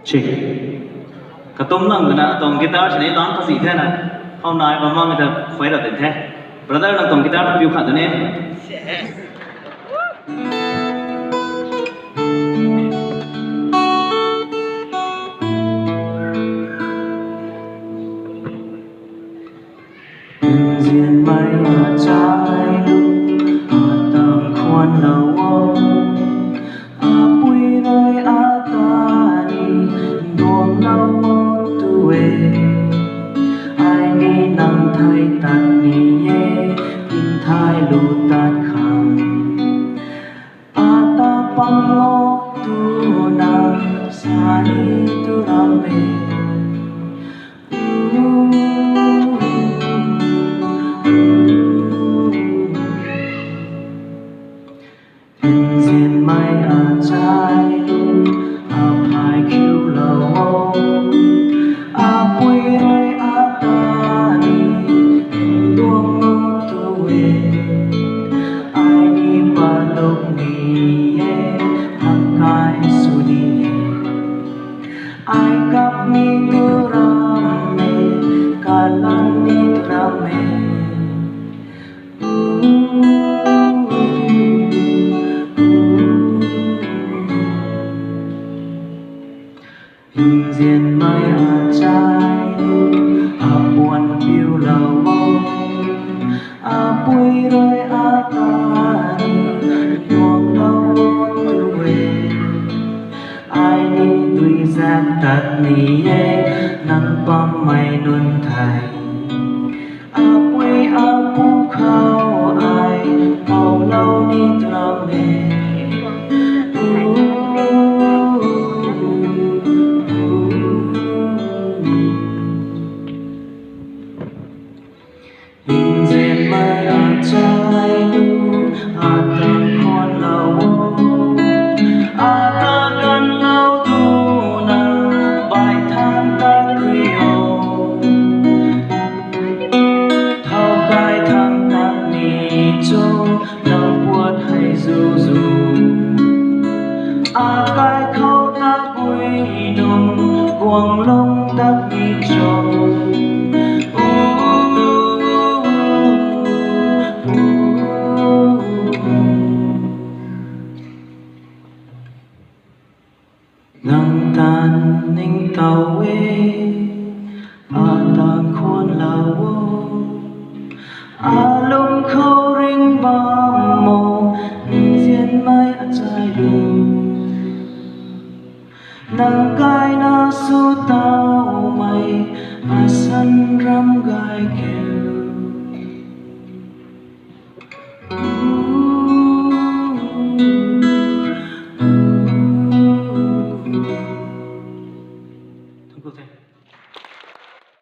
Chị cái tôm lăng cái nào tôm guitar chỉ để đón có gì thế nào hôm nay bà mong người ta khuấy là tình thế brother là tôm guitar nó biểu khẩn cho nên Nzianmei Achailuh Rongmei lâu bùi rơi ta ni đuông lâu tuê ai ni nang thay tạt ni ye in thay lu tạt khang ta pang lo tu na sa ni tu rame Nzianmei Achailuh Rongmei bùi rơi ta ni đuông lâu tuê ai ni ba lúc ni ye hang kai su ni ai kap ni tu rame kalan ni tu rame Nzianmei Achailuh buồn phiêu lâu bùi rơi ta ni đuông lâu tuê ai ni tuy giác tạt ni ye nang Pameih nun thai bùi pu khao ai màu lâu ni trame Nzianmei Achailuh tam con lâu ta gần lâu tu na bài than ta kêu thao cai thang ta ni cho nang buốt hay du du cai khâu ta bùi nung quăng lông ta ni cho nang tan ning tàu tan khôn lâu lung khâu ring bom mồ Nzianmei Achailuh nang gai na su tao mày san ram gai kêu